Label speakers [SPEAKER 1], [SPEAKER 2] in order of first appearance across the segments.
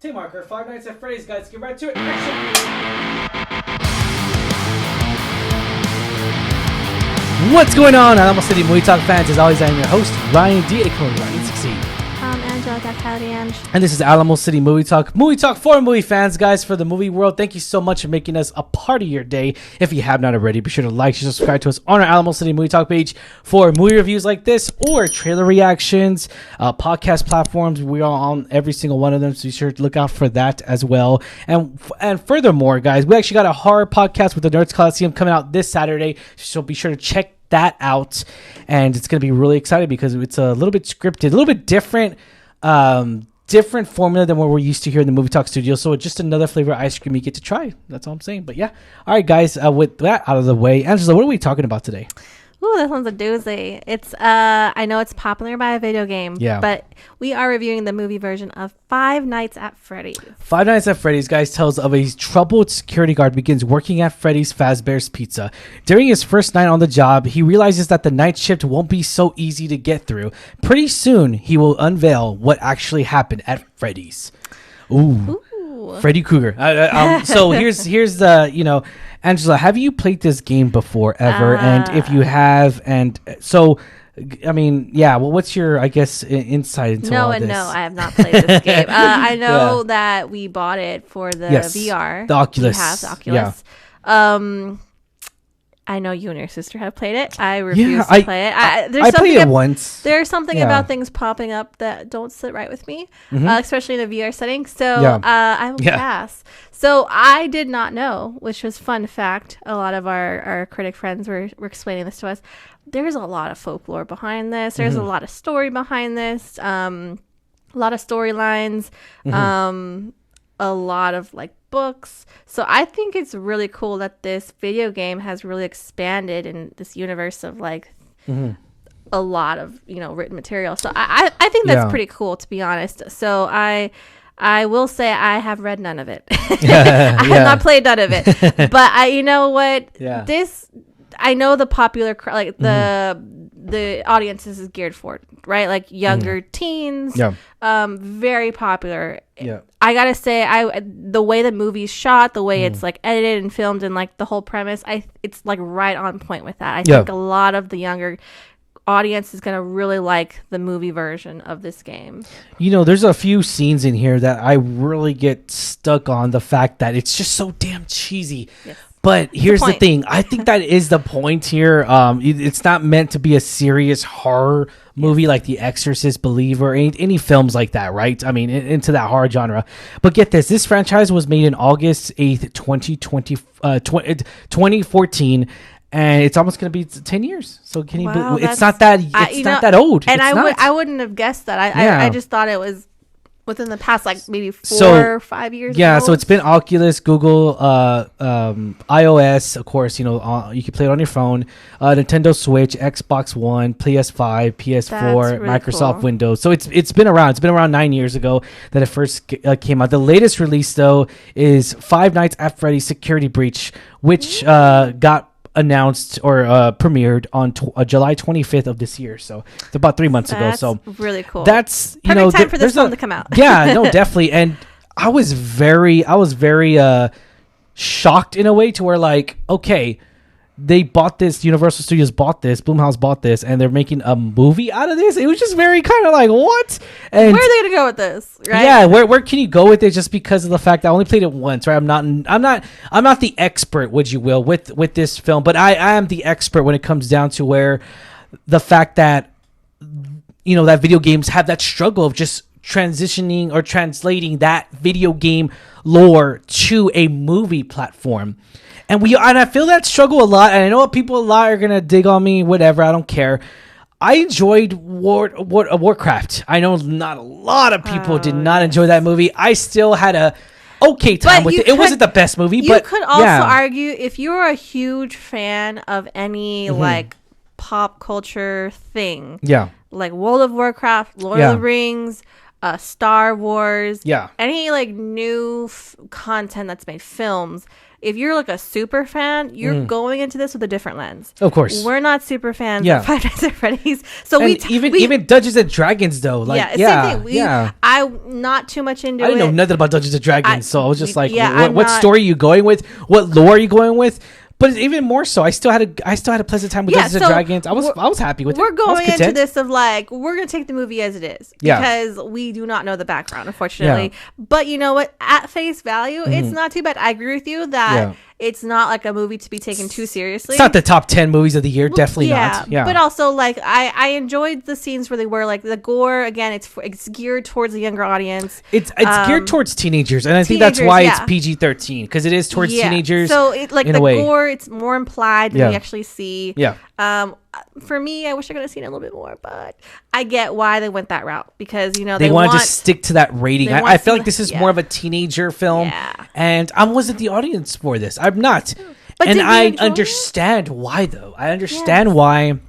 [SPEAKER 1] T marker, Five Nights at Freddy's, guys. Get right to it. Action! What's going on, Alamo City Movie Talk fans? As always, I am your host, Ryan D. Ryan 16. And this is Alamo City Movie Talk. Movie Talk for movie fans, guys, for the movie world. Thank you so much for making us a part of your day. If you have not already, be sure to like and subscribe to us on our Alamo City Movie Talk page for movie reviews like this or trailer reactions, podcast platforms. We are on every single one of them, so be sure to look out for that as well. And furthermore, guys, we actually got a horror podcast with the Nerds Coliseum coming out this Saturday, so be sure to check that out. And it's going to be really exciting because it's a little bit scripted, a little bit different formula than what we're used to here in the Movie Talk studio. So just another flavor of ice cream you get to try. That's all I'm saying. But yeah. All right, guys, with that out of the way, Angela, what are we talking about today?
[SPEAKER 2] Ooh, this one's a doozy. It's I know it's popular by a video game, but we are reviewing the movie version of Five Nights at Freddy.
[SPEAKER 1] Five Nights at Freddy's, guys, tells of a troubled security guard begins working at Freddy's Fazbear's Pizza. During his first night on the job, he realizes that the night shift won't be so easy to get through. Pretty soon, he will unveil what actually happened at Freddy's. Ooh. Freddy Krueger. So here's the, Angela, have you played this game before ever? And if you have, and so, I mean, well, what's your, I guess, insight into all this?
[SPEAKER 2] No, I have not played this game. I know that we bought it for the VR.
[SPEAKER 1] The Oculus.
[SPEAKER 2] We have the Oculus. Yeah. I know you and your sister have played it. I refuse to play it.
[SPEAKER 1] I played it once.
[SPEAKER 2] There's something about things popping up that don't sit right with me, especially in a VR setting. So I will pass. So I did not know, which was fun fact. A lot of our critic friends were explaining this to us. There's a lot of folklore behind this. There's a lot of story behind this. A lot of storylines. A lot of books. So I think it's really cool that this video game has really expanded in this universe of a lot of written material. So I think that's pretty cool, to be honest. So I will say I have read none of it. I have not played none of it. But you know what? This, I know the popular the audience is geared for it, right? Younger teens. Very popular. I gotta say, the way the movie's shot, the way it's edited and filmed, and the whole premise, it's right on point with that. I think a lot of the younger audience is gonna really like the movie version of this game.
[SPEAKER 1] There's a few scenes in here that I really get stuck on, the fact that it's just so damn cheesy. Yes. But here's the thing. I think that is the point here. It's not meant to be a serious horror movie like The Exorcist, Believer, any films like that, right? I mean, into that horror genre. But get this. This franchise was made in August 8th, 2014. And it's almost going to be 10 years. So can you believe it's not that that old.
[SPEAKER 2] And I wouldn't have guessed that. I just thought it was within the past maybe 4 or 5 years.
[SPEAKER 1] So it's been Oculus, Google, iOS, of course. You can play it on your phone, Nintendo Switch, Xbox One, PS5, PS4, really Microsoft Windows. So it's been around. It's been around 9 years ago that it first came out. The latest release though is Five Nights at Freddy's Security Breach, which got announced or premiered on July 25th of this year, so it's about 3 months ago. So
[SPEAKER 2] really cool.
[SPEAKER 1] That's
[SPEAKER 2] perfect time for this film to come out.
[SPEAKER 1] Definitely. And I was very shocked in a way to where okay, they bought this, Universal Studios bought this, Blumhouse bought this, and they're making a movie out of this. It was just very kind of what? And
[SPEAKER 2] where are they gonna go with this? Right?
[SPEAKER 1] Yeah, where can you go with it? Just because of the fact that I only played it once, right? I'm not the expert, would you will, with this film, but I am the expert when it comes down to where the fact that that video games have that struggle of just transitioning or translating that video game lore to a movie platform. And I feel that struggle a lot, and I know people a lot are gonna dig on me. Whatever, I don't care. I enjoyed Warcraft. I know not a lot of people did not enjoy that movie. I still had a okay time with it. It wasn't the best movie, but
[SPEAKER 2] you could also argue if you're a huge fan of any pop culture thing, like World of Warcraft, Lord of the Rings, Star Wars,
[SPEAKER 1] yeah,
[SPEAKER 2] any like new content that's made, films. If you're like a super fan, you're going into this with a different lens.
[SPEAKER 1] Of course,
[SPEAKER 2] we're not super fans of Five Nights at Freddy's, so
[SPEAKER 1] even Dungeons and Dragons though. Like,
[SPEAKER 2] same thing. I'm not too much into it.
[SPEAKER 1] I didn't know nothing about Dungeons and Dragons, so I was just like, what story are you going with? What lore are you going with? But even more so, I still had a pleasant time with Dungeons and Dragons. I was happy with it.
[SPEAKER 2] We're going into this of like, we're gonna take the movie as it is because we do not know the background, unfortunately. But you know what? At face value, it's not too bad. I agree with you that it's not like a movie to be taken too seriously.
[SPEAKER 1] It's not the top 10 movies of the year, definitely not. Yeah,
[SPEAKER 2] but also like I enjoyed the scenes where they were like the gore. Again, it's geared towards a younger audience.
[SPEAKER 1] It's geared towards teenagers, and I think that's why it's PG-13 because it is towards teenagers.
[SPEAKER 2] So it like the gore, it's more implied than we actually see.
[SPEAKER 1] Yeah.
[SPEAKER 2] For me, I wish I could have seen it a little bit more, but I get why they went that route because they
[SPEAKER 1] want to stick to that rating. I feel like this is more of a teenager film, and I wasn't the audience for this. I'm not, and I understand why though. I understand why, in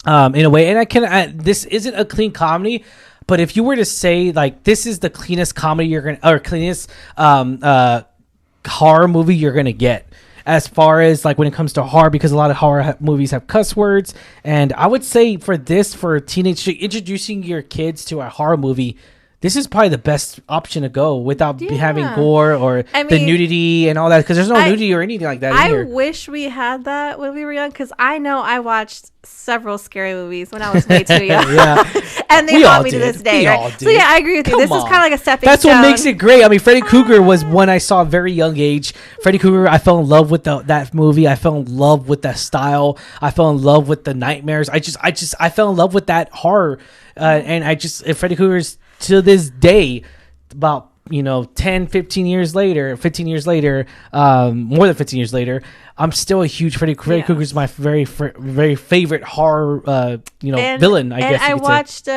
[SPEAKER 1] a way, and I can. This isn't a clean comedy, but if you were to say like this is the cleanest comedy cleanest horror movie you're gonna get. As far as like when it comes to horror, because a lot of horror movies have cuss words, and I would say for teenage introducing your kids to a horror movie, this is probably the best option to go without having gore or the nudity and all that, because there's no nudity or anything like that.
[SPEAKER 2] I wish we had that when we were young, because I know I watched several scary movies when I was way too young. And they haunt me to this day. Right? So I agree with you. This is kind of like a stepping
[SPEAKER 1] That's
[SPEAKER 2] stone.
[SPEAKER 1] What makes it great. I mean, Freddy Krueger was one I saw at a very young age. Freddy Krueger, I fell in love with that movie. I fell in love with that style. I fell in love with the nightmares. I fell in love with that horror. And Freddy Krueger's to this day, about 15 years later, more than 15 years later, I'm still a huge Freddy Krueger's my very favorite horror villain, I guess. And
[SPEAKER 2] I watched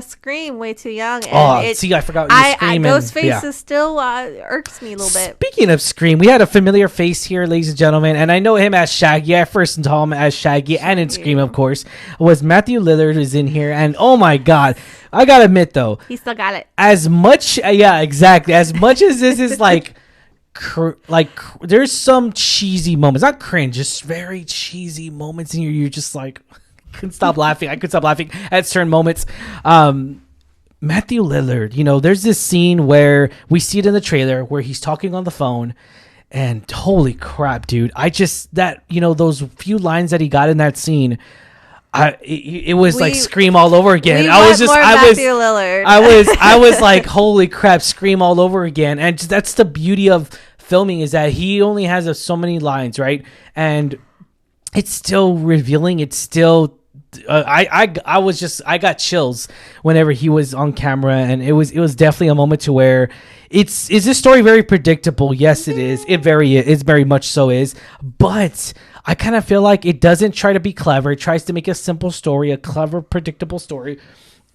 [SPEAKER 2] Scream way too young.
[SPEAKER 1] And I forgot Scream.
[SPEAKER 2] Those faces still irks me a little bit.
[SPEAKER 1] Speaking of Scream, we had a familiar face here, ladies and gentlemen, and I know him as Shaggy. I first saw him as Shaggy, and in Scream, of course, was Matthew Lillard is in here, and oh my God, I gotta admit though,
[SPEAKER 2] he still got it.
[SPEAKER 1] As much, exactly. As much as this is like there's some cheesy moments, not cringe, just very cheesy moments, and you're just like, I couldn't stop laughing. I could stop laughing at certain moments. Matthew Lillard, there's this scene where we see it in the trailer where he's talking on the phone, and holy crap, dude! Those few lines that he got in that scene. It was like Scream all over again. I was like, holy crap, Scream all over again. And that's the beauty of filming, is that he only has so many lines, right? And it's still revealing. It's still I got chills whenever he was on camera, and it was definitely a moment to where is this story very predictable? Yes, it is. It very much so is. But I kind of feel like it doesn't try to be clever. It tries to make a simple story, a clever, predictable story.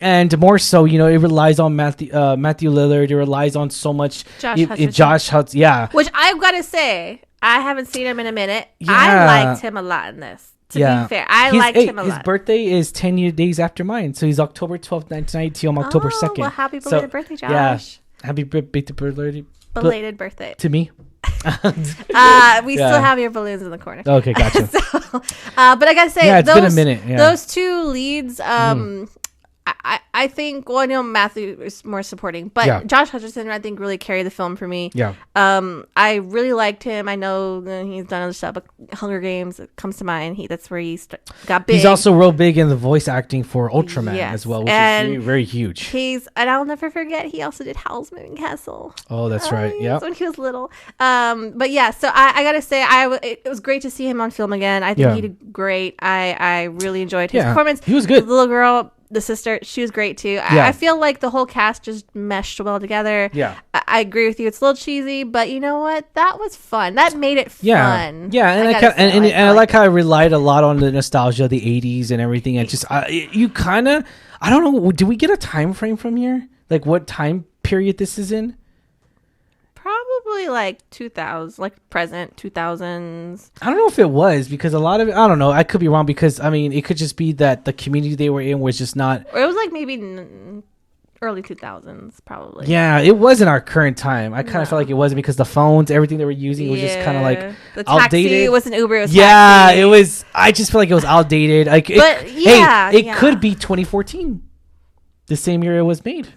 [SPEAKER 1] And more so, it relies on Matthew Lillard. It relies on so much Josh Hudson. Yeah.
[SPEAKER 2] Which I've got to say, I haven't seen him in a minute. Yeah. I liked him a lot in this. To be fair, I liked him a lot.
[SPEAKER 1] His birthday is 10 days after mine. So he's October 12th, 1992. I'm October 2nd.
[SPEAKER 2] Well, happy belated birthday, Josh.
[SPEAKER 1] Yeah. Happy belated
[SPEAKER 2] birthday.
[SPEAKER 1] To me.
[SPEAKER 2] We still have your balloons in the corner.
[SPEAKER 1] Okay, gotcha.
[SPEAKER 2] But I gotta say,
[SPEAKER 1] it's been a minute. Yeah.
[SPEAKER 2] Those two leads, I think, Matthew is more supporting, but Josh Hutcherson, I think, really carried the film for me.
[SPEAKER 1] Yeah.
[SPEAKER 2] I really liked him. I know he's done other stuff, but Hunger Games comes to mind. That's where he got big.
[SPEAKER 1] He's also real big in the voice acting for Ultraman as well, which is very, very huge.
[SPEAKER 2] And I'll never forget, he also did Howl's Moving Castle.
[SPEAKER 1] Oh, that's right. Yeah.
[SPEAKER 2] When he was little. But yeah, so I gotta say, it was great to see him on film again. I think he did great. I really enjoyed his performance.
[SPEAKER 1] He was good.
[SPEAKER 2] The little girl, the sister, she was great too. I feel like the whole cast just meshed well together.
[SPEAKER 1] Yeah,
[SPEAKER 2] I agree with you. It's a little cheesy, but you know what? That was fun. That made it fun.
[SPEAKER 1] Yeah, and I like how I relied a lot on the nostalgia of the 80s and everything. And just you kind of, I don't know. Do we get a time frame from here? Like what time period this is in?
[SPEAKER 2] Probably like 2000s, like present 2000s.
[SPEAKER 1] I don't know if it was, because a lot of it, I don't know. I could be wrong, because I mean, it could just be that the community they were in was just not.
[SPEAKER 2] Or it was like maybe early 2000s, probably.
[SPEAKER 1] Yeah, it wasn't our current time. I kind of felt like it wasn't because the phones, everything they were using was just kind of like
[SPEAKER 2] the
[SPEAKER 1] outdated.
[SPEAKER 2] Taxi, it wasn't Uber, it was
[SPEAKER 1] taxi. It was. I just feel like it was outdated. Like, it could be 2014, the same year it was made.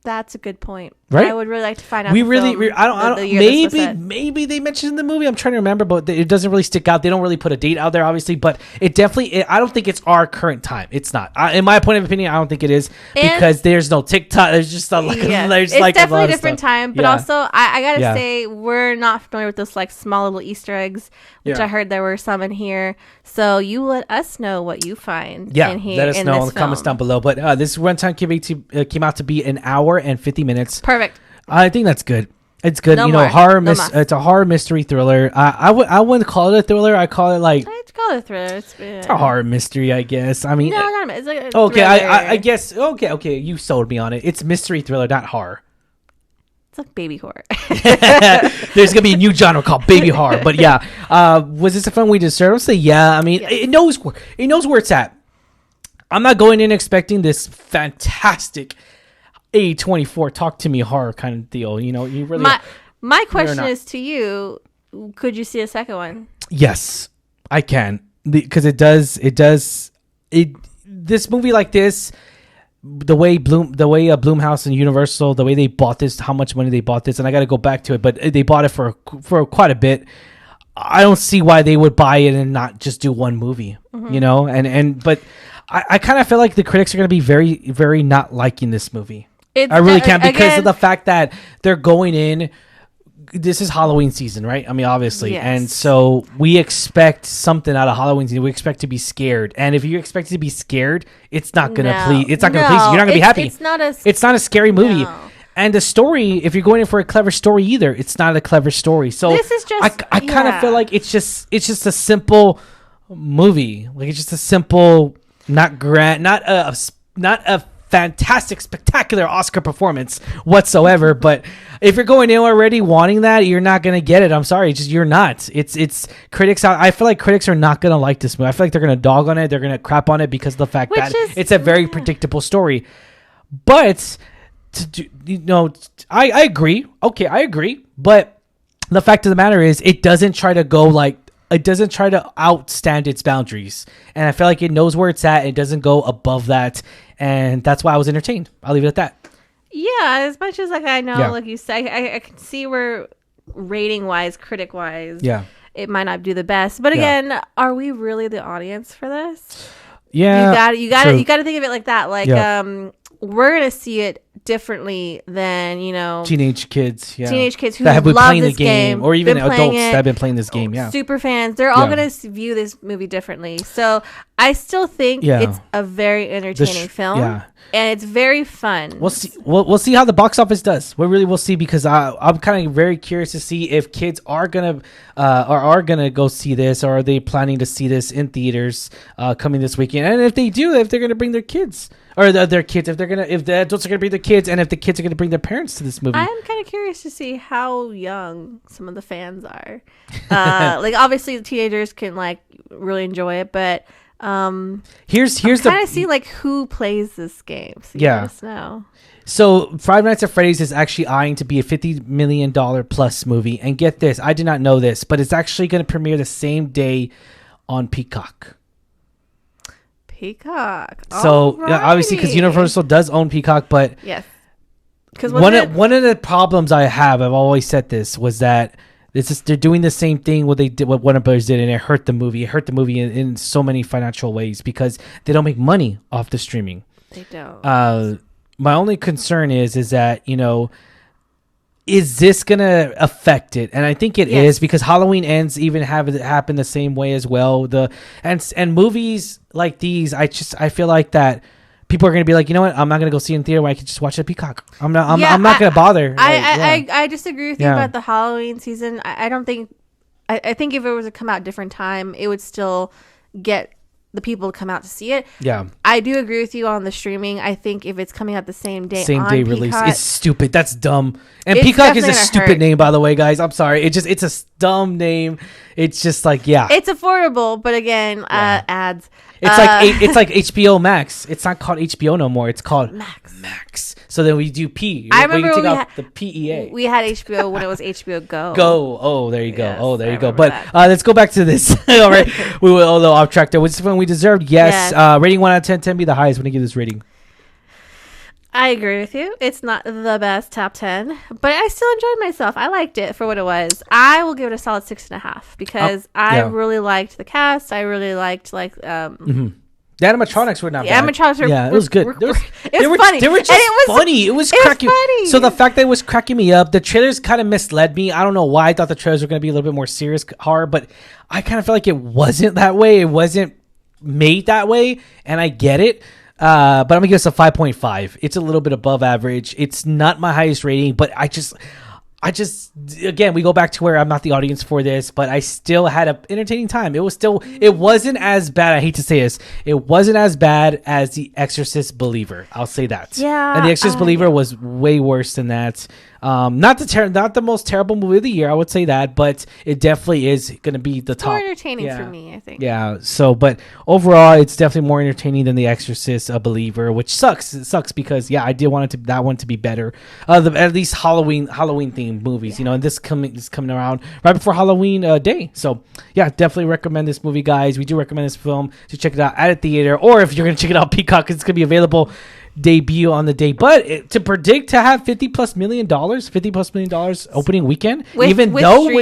[SPEAKER 2] That's a good point.
[SPEAKER 1] Right?
[SPEAKER 2] I would really like to find out.
[SPEAKER 1] I don't. Maybe they mentioned in the movie. I'm trying to remember, but it doesn't really stick out. They don't really put a date out there, obviously. But it definitely. I don't think it's our current time. It's not. In my point of opinion, I don't think it is because there's no TikTok. There's just a,
[SPEAKER 2] it's definitely a different time. But also, I gotta say, we're not familiar with those like small little Easter eggs, which I heard there were some in here. So you let us know what you find.
[SPEAKER 1] Yeah,
[SPEAKER 2] in here,
[SPEAKER 1] let us know in the comments down below. But this runtime came out to be an hour and 50 minutes.
[SPEAKER 2] Perfect.
[SPEAKER 1] I think that's good. It's good. It's a horror mystery thriller. I wouldn't call it a thriller. I call it like.
[SPEAKER 2] I'd call it a thriller. It's
[SPEAKER 1] a horror mystery, I guess. I mean,
[SPEAKER 2] no, it's like a
[SPEAKER 1] okay. I guess. Okay. You sold me on it. It's mystery thriller, not horror.
[SPEAKER 2] It's like baby horror.
[SPEAKER 1] There's gonna be a new genre called baby horror. But yeah, was this a film we deserve? I'll say yeah. I mean, it knows where it's at. I'm not going in expecting this fantastic A24 talk to me horror kind of deal. You know, you really.
[SPEAKER 2] My question is to you: could you see a second one?
[SPEAKER 1] Yes, I can, because it does. This movie like this. The way Blumhouse and Universal, the way they bought this, how much money they bought this, and I got to go back to it, but they bought it for quite a bit. I don't see why they would buy it and not just do one movie, you know. But I kind of feel like the critics are going to be very, very not liking this movie. I really can because of the fact that they're going in. This is Halloween season, right? I mean, obviously. Yes. And so we expect something out of Halloween season. We expect to be scared. And if you expect to be scared, it's not going to please. It's not going to please you. You're not going to be happy. It's not a scary movie. No. And the story, if you're going in for a clever story either, it's not a clever story. So
[SPEAKER 2] this is just,
[SPEAKER 1] I kind of feel like it's just a simple movie. Like, it's just a simple, not a fantastic, spectacular Oscar performance whatsoever. But if you're going in already wanting that, you're not going to get it. I'm sorry. You're not. It's critics out. I feel like critics are not going to like this movie. I feel like they're going to dog on it. They're going to crap on it because of the fact that it's a very predictable story. But I agree. Okay, I agree. But the fact of the matter is, it doesn't try to outstand its boundaries. And I feel like it knows where it's at. And it doesn't go above that. And that's why I was entertained. I'll leave it at that.
[SPEAKER 2] Yeah, as much as I know, like you say, I can see where rating wise, critic wise, it might not do the best. But again, are we really the audience for this?
[SPEAKER 1] Yeah,
[SPEAKER 2] you got to think of it like that. Like, we're gonna see it differently than
[SPEAKER 1] teenage kids who
[SPEAKER 2] have been playing the game,
[SPEAKER 1] or even adults that have been playing this game.
[SPEAKER 2] Super fans, they're all gonna view this movie differently. So I still think it's a very entertaining film, and it's very fun.
[SPEAKER 1] We'll see. We'll see how the box office does. We'll see, because I'm kind of very curious to see if kids are gonna go see this, or are they planning to see this in theaters coming this weekend, and if they do, if they're gonna bring their kids. Or their kids, if the adults are going to bring their kids, and if the kids are going to bring their parents to this movie.
[SPEAKER 2] I'm kind of curious to see how young some of the fans are. Like, obviously the teenagers can like really enjoy it, but
[SPEAKER 1] here's
[SPEAKER 2] kind of see like who plays this game. So let us know.
[SPEAKER 1] So Five Nights at Freddy's is actually eyeing to be a $50 million plus movie, and get this, I did not know this, but it's actually going to premiere the same day on Peacock.
[SPEAKER 2] Peacock.
[SPEAKER 1] So obviously, because Universal does own Peacock, but
[SPEAKER 2] yes, because
[SPEAKER 1] one of the problems I've always said this was that they're doing the same thing what Warner Brothers did, and it hurt the movie. It hurt the movie in so many financial ways because they don't make money off the streaming.
[SPEAKER 2] They don't.
[SPEAKER 1] My only concern is that is this gonna affect it? And I think it is, because Halloween Ends even happen the same way as well. And movies like these, I feel like that people are gonna be like, you know what? I'm not gonna go see it in theater when I can just watch it at Peacock. I'm not gonna bother.
[SPEAKER 2] I disagree with you about the Halloween season. I don't think. I think if it was to come out different time, it would still get the people to come out to see it. Yeah, I do agree with you on the streaming. I think if it's coming out the same day
[SPEAKER 1] release, it's stupid. That's dumb. And Peacock is a stupid name, by the way, guys. I'm sorry. It's dumb name. It's just like, yeah,
[SPEAKER 2] it's affordable, but again, ads.
[SPEAKER 1] It's like HBO Max. It's not called HBO no more. It's called Max. So then we do P.
[SPEAKER 2] I remember
[SPEAKER 1] we take out the PEA.
[SPEAKER 2] We had HBO when it was HBO Go.
[SPEAKER 1] Oh, there you go. Yes, there you go. But let's go back to this. All right, we were a little off track there. Which is when we deserved. Yes. Rating 1 out of 10. 10 be the highest when you give this rating.
[SPEAKER 2] I agree with you. It's not the best top 10, but I still enjoyed myself. I liked it for what it was. I will give it a solid 6.5 because I really liked the cast. I really liked the
[SPEAKER 1] animatronics were not bad.
[SPEAKER 2] Animatronics
[SPEAKER 1] it was good. It was
[SPEAKER 2] funny.
[SPEAKER 1] They were just funny. It was cracking. So the fact that it was cracking me up, the trailers kind of misled me. I don't know why I thought the trailers were going to be a little bit more serious horror, but I kind of felt like it wasn't that way. It wasn't made that way, and I get it. But I'm gonna give this a 5.5. It's a little bit above average. It's not my highest rating, but I just again, we go back to where I'm not the audience for this, but I still had an entertaining time. It wasn't as bad. I hate to say this. It wasn't as bad as The Exorcist Believer. I'll say that.
[SPEAKER 2] Yeah.
[SPEAKER 1] And The Exorcist Believer was way worse than that. Not the most terrible movie of the year, I would say that, but it definitely is going to be the top.
[SPEAKER 2] More entertaining for me, I think.
[SPEAKER 1] Yeah. So, but overall, it's definitely more entertaining than The Exorcist Believer, which sucks. It sucks because I did want that one to be better. At least Halloween themed movies, and this coming around right before Halloween Day. So yeah, definitely recommend this movie, guys. We do recommend this film to check it out at a theater, or if you're going to check it out, Peacock, it's going to be available. Debut on the day, but to predict to have $50+ million opening weekend, with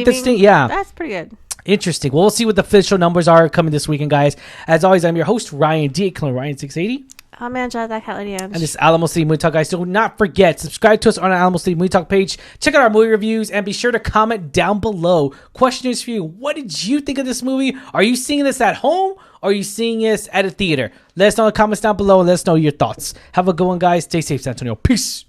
[SPEAKER 1] this thing,
[SPEAKER 2] that's pretty good.
[SPEAKER 1] Interesting. Well, we'll see what the official numbers are coming this weekend, guys. As always, I'm your host, Ryan D. Ryan 680.
[SPEAKER 2] I'm Angela, that cat lady.
[SPEAKER 1] And this is Alamo City Movie Talk, guys. Do not forget, subscribe to us on our Alamo City Movie Talk page. Check out our movie reviews and be sure to comment down below. Question is for you. What did you think of this movie? Are you seeing this at home? Or are you seeing this at a theater? Let us know in the comments down below and let us know your thoughts. Have a good one, guys. Stay safe, San Antonio. Peace.